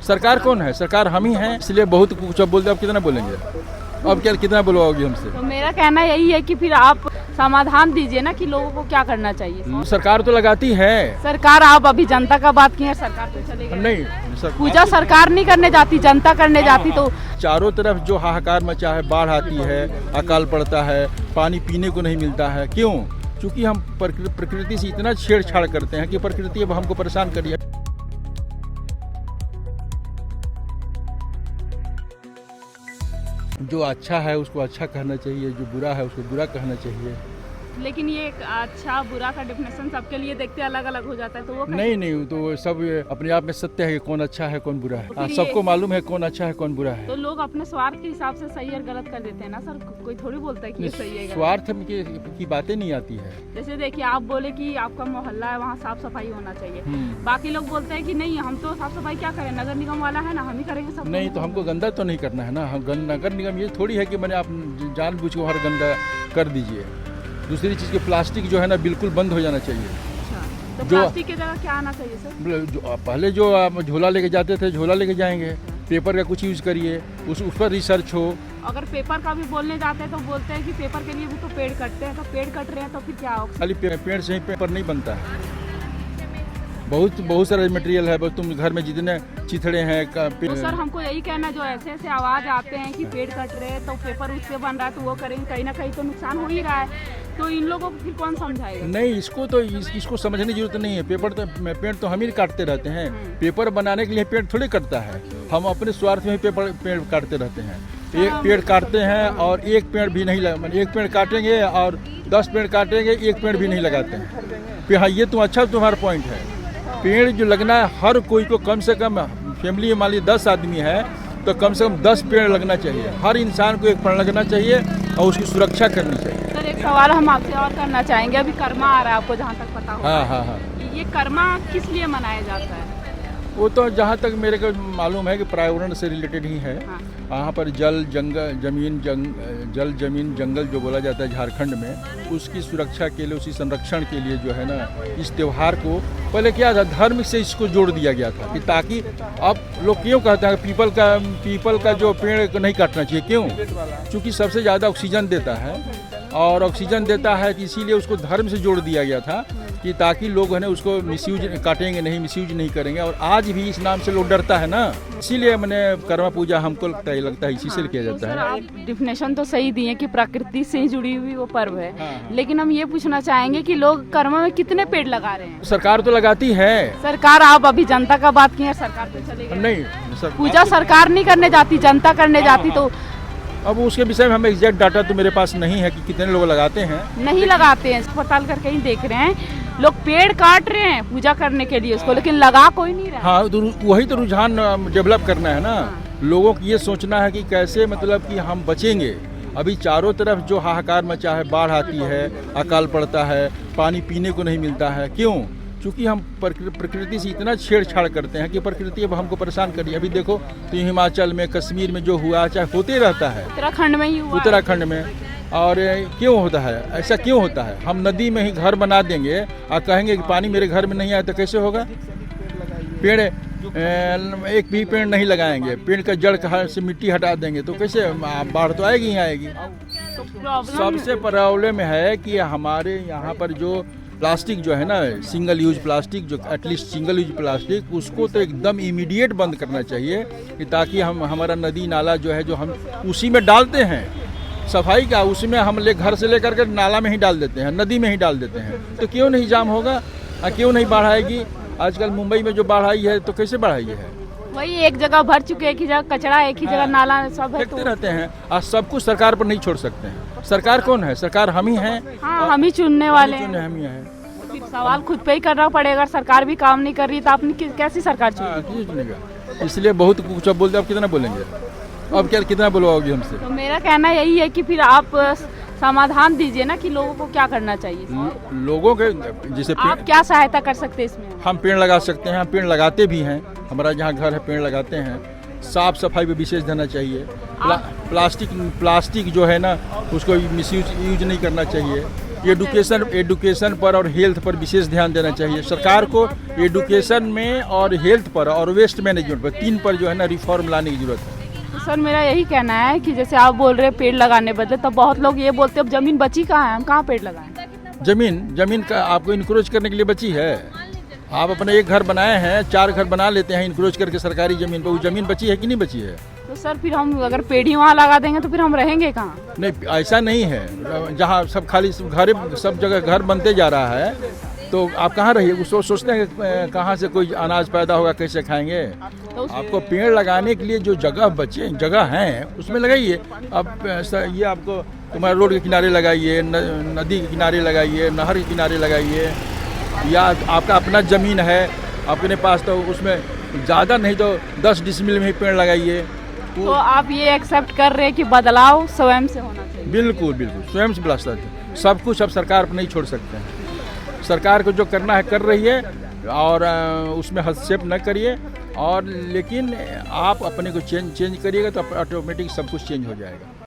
सरकार कौन है? सरकार हम ही हैं, इसलिए बहुत कुछ अब बोलते, अब कितना बोलेंगे? अब क्या कितना बुलवाओगे हमसे? तो मेरा कहना यही है कि फिर आप समाधान दीजिए ना कि लोगों को क्या करना चाहिए। सरकार तो लगाती है। सरकार, आप अभी जनता का बात किए, सरकार तो चलेगी नहीं, पूजा सरकार नहीं करने जाती, जनता करने जाती। तो चारों तरफ जो हाहाकार मचा है, बाढ़ आती है, अकाल पड़ता है, पानी पीने को नहीं मिलता है। क्यों? क्योंकि हम प्रकृति से इतना छेड़छाड़ करते हैं कि प्रकृति अब हमको परेशान करिए। जो अच्छा है उसको अच्छा कहना चाहिए, जो बुरा है उसको बुरा कहना चाहिए। लेकिन ये एक अच्छा बुरा का डेफिनेशन सबके लिए देखते अलग अलग हो जाता है, तो वो नहीं, तो सब अपने आप में सत्य है कि कौन अच्छा है कौन बुरा है। सबको मालूम है कौन अच्छा है कौन बुरा है। तो लोग अपने स्वार्थ के हिसाब से सही और गलत कर देते हैं ना सर। कोई थोड़ी बोलता है कि ये सही है। स्वार्थ की बातें नहीं आती है। जैसे देखिए, आप बोले कि आपका मोहल्ला है, वहाँ साफ सफाई होना चाहिए। बाकी लोग बोलते हैं कि नहीं, हम तो साफ सफाई क्या करें, नगर निगम वाला है ना, हम ही करेंगे सब। नहीं, तो हमको गंदा तो नहीं करना है ना। हम नगर निगम ये थोड़ी है कि मैंने आप जानबूझ के हर गंदा कर दीजिए। दूसरी चीज़ की प्लास्टिक जो है ना बिल्कुल बंद हो जाना चाहिए। अच्छा, तो प्लास्टिक की जगह क्या आना चाहिए सर? पहले जो आप झोला लेके जाते थे, झोला लेके जाएंगे। पेपर का कुछ यूज़ करिए, उस पर रिसर्च हो। अगर पेपर का भी बोलने जाते हैं तो बोलते हैं कि पेपर के लिए भी तो पेड़ कटते हैं, तो पेड़ कट रहे हैं तो फिर क्या होगा? खाली पेड़ से ही पेपर नहीं बनता है। बहुत सारे मटेरियल है। बस तुम घर में जितने चिथड़े हैं तो सर हमको यही कहना, जो ऐसे ऐसे आवाज आते हैं कि पेड़ कट रहे हैं तो पेपर उससे बन रहा है, तो वो करेंगे, कहीं ना कहीं तो नुकसान हो ही रहा है। तो इन लोगों को फिर कौन समझाएगा? नहीं, इसको समझने की जरूरत नहीं है। पेड़ तो हम ही काटते रहते हैं। पेपर बनाने के लिए पेड़ थोड़ी कटता है। हम अपने स्वार्थ में ही पेड़ काटते रहते हैं। एक पेड़ काटते हैं और एक पेड़ भी नहीं लगा, एक पेड़ काटेंगे और 10 पेड़ काटेंगे, एक पेड़ भी नहीं लगाते हैं। फिर हाँ, ये तो अच्छा तुम्हारा पॉइंट है। पेड़ जो लगना है हर कोई को, कम से कम फैमिली में मान लीजिए 10 आदमी है तो कम से कम 10 पेड़ लगना चाहिए। हर इंसान को एक पेड़ लगना चाहिए और उसकी सुरक्षा करनी चाहिए। सर एक सवाल हम आपसे और करना चाहेंगे। अभी कर्मा आ रहा है, आपको जहाँ तक पता हो। हाँ। ये कर्मा किस लिए मनाया जाता है? वो तो जहाँ तक मेरे को मालूम है कि पर्यावरण से रिलेटेड ही है। वहाँ पर जल जमीन जंगल जो बोला जाता है झारखंड में, उसकी सुरक्षा के लिए, उसी संरक्षण के लिए जो है ना, इस त्यौहार को पहले क्या था, धर्म से इसको जोड़ दिया गया था कि ताकि अब लोग क्यों कहते हैं पीपल का जो पेड़ नहीं काटना चाहिए। क्यों? क्योंकि सबसे ज़्यादा ऑक्सीजन देता है और ऑक्सीजन देता है, कि इसीलिए उसको धर्म से जोड़ दिया गया था कि ताकि लोग है ना उसको मिसयूज काटेंगे नहीं, मिसयूज नहीं करेंगे। और आज भी इस नाम से लोग डरता है ना, इसीलिए मैंने कर्मा पूजा हमको लगता है इसी से किया जाता है। आप डिफिनेशन तो सही दिए कि प्रकृति से ही जुड़ी हुई वो पर्व है। लेकिन हम ये पूछना चाहेंगे कि लोग कर्मा में कितने पेड़ लगा रहे हैं? सरकार तो लगाती है। सरकार, आप अभी जनता का बात किए, सरकार तो चलेगी नहीं। पूजा सरकार नहीं करने जाती, जनता करने जाती। तो अब उसके विषय में हमें एग्जैक्ट डाटा तो मेरे पास नहीं है कि कितने लोग लगाते हैं। नहीं लगाते हैं, अस्पताल करके ही देख रहे हैं। लोग पेड़ काट रहे हैं पूजा करने के लिए उसको, लेकिन लगा कोई नहीं रहा। हाँ, तो वही तो रुझान डेवलप करना है ना। लोगों को ये सोचना है कि कैसे मतलब कि हम बचेंगे। अभी चारों तरफ जो हाहाकार मचा है, बाढ़ आती है, अकाल पड़ता है, पानी पीने को नहीं मिलता है। क्यों? क्योंकि हम प्रकृति से इतना छेड़छाड़ करते हैं कि प्रकृति अब हमको परेशान करिए। अभी देखो तो हिमाचल में, कश्मीर में जो हुआ, चाहे होते रहता है, उत्तराखंड में ही हुआ, उत्तराखंड में। और क्यों होता है ऐसा? क्यों होता है? हम नदी में ही घर बना देंगे और कहेंगे कि पानी मेरे घर में नहीं आया, तो कैसे होगा? पेड़ एक भी पेड़ नहीं लगाएंगे, पेड़ का जड़ से मिट्टी हटा देंगे तो कैसे? बाढ़ तो आएगी ही आएगी। सबसे प्रॉब्लम है कि हमारे यहाँ पर जो प्लास्टिक जो है ना, सिंगल यूज प्लास्टिक, जो एटलीस्ट सिंगल यूज प्लास्टिक, उसको तो एकदम इमीडिएट बंद करना चाहिए कि ताकि हमारा नदी नाला जो है, जो हम उसी में डालते हैं सफाई का, उसमें हम घर से लेकर के नाला में ही डाल देते हैं, नदी में ही डाल देते हैं। तो क्यों नहीं जाम होगा? क्यों नहीं बाढ़ आएगी? आजकल मुंबई में जो बाढ़ आई है तो कैसे बाढ़ आई है? वही एक जगह भर चुके, एक ही जगह कचरा, एक ही जगह नाला, सब है फेंकते रहते हैं। और सब कुछ सरकार पर नहीं छोड़ सकते हैं। सरकार कौन है? सरकार हम ही हैं। हाँ, हम ही चुनने वाले हैं। हम ही हैं। फिर सवाल खुद पे ही करना पड़ेगा। सरकार भी काम नहीं कर रही तो आपने कैसी सरकार चुनेगा? इसलिए बहुत कुछ अब बोलते, अब कितना बोलेंगे? अब क्या कितना बुलवाओगे हमसे? तो मेरा कहना यही है कि फिर आप समाधान दीजिए ना कि लोगों को क्या करना चाहिए। लोगों के जैसे आप क्या सहायता कर सकते हैं इसमें? हम पेड़ लगा सकते हैं, हम पेड़ लगाते भी हैं। हमारा जहाँ घर है पेड़ लगाते हैं। साफ सफाई पे विशेष देना चाहिए। प्लास्टिक जो है ना उसको यूज नहीं करना चाहिए। एडुकेशन पर और हेल्थ पर विशेष ध्यान देना चाहिए सरकार को। एडुकेशन में और हेल्थ पर और वेस्ट मैनेजमेंट पर, 3 पर जो है ना रिफॉर्म लाने की जरूरत है। तो सर मेरा यही कहना है कि जैसे आप बोल रहे हैं पेड़ लगाने बदले, तब बहुत लोग ये बोलते हैं अब ज़मीन बची कहाँ है, हम कहाँ पेड़ लगाएं। जमीन का आपको इंक्रोच करने के लिए बची है। आप अपने एक घर बनाए हैं, 4 घर बना लेते हैं इंक्रोच करके सरकारी ज़मीन पर, वो ज़मीन बची है कि नहीं बची है? तो सर फिर हम अगर पेड़ ही वहाँ लगा देंगे तो फिर हम रहेंगे कहाँ? नहीं, ऐसा नहीं है। जहाँ सब खाली घर, सब जगह घर बनते जा रहा है तो आप कहाँ रहिए? वो सोचते हैं कि कहाँ से कोई अनाज पैदा होगा, कैसे खाएंगे? तो आपको पेड़ लगाने के लिए जो जगह हैं उसमें लगाइए। अब ये आपको तुम्हारे रोड के किनारे लगाइए, नदी के किनारे लगाइए, नहर के किनारे लगाइए, या आपका अपना ज़मीन है अपने पास तो उसमें ज़्यादा नहीं तो 10 डिसमिल में ही पेड़ लगाइए। तो आप ये एक्सेप्ट कर रहे हैं कि बदलाव स्वयं से होना चाहिए? बिल्कुल स्वयं से बदला सकते हैं। सब कुछ अब सरकार पर नहीं छोड़ सकते हैं। सरकार को जो करना है कर रही है और उसमें हस्तक्षेप न करिए, और लेकिन आप अपने को चेंज करिएगा तो ऑटोमेटिक सब कुछ चेंज हो जाएगा।